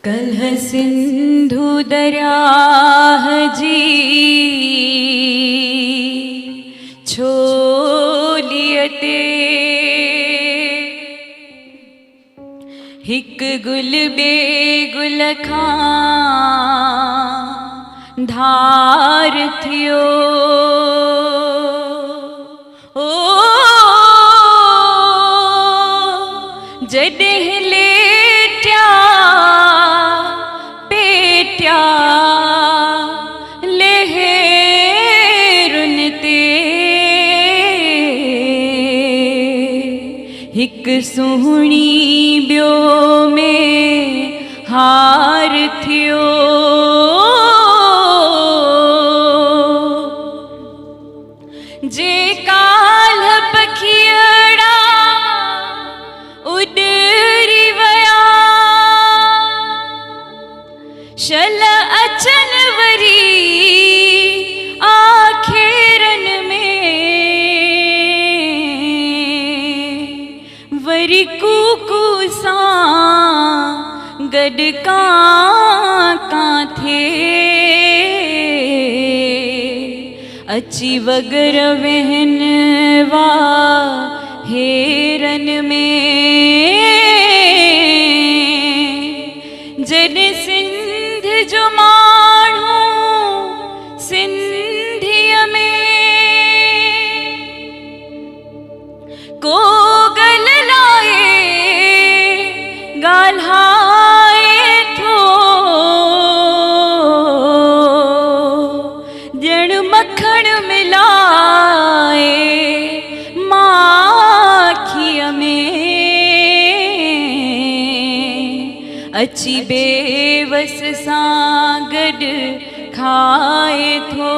कलह सिंधु दरियाह जी छोलियते हिक गुल बे गुल खां धार थियो। ओ जॾहिं लेटिया पेटिया लहरुन ते हिक सुहिणी ॿियो में हार थियो। जे काल्ह पखियड़ा उॾरी विया शल अचन वरी आखेरन में वरी कूकू सां गॾु कां थे अची वगर वहन वा हेरन में। जॾहिं सिंध जो माण्हू सिंधीअ में को गल लाए ॻाल्हाए थो ॼण मखण मिलाए माखीअ में अची बेवस सां गॾु खाए थो।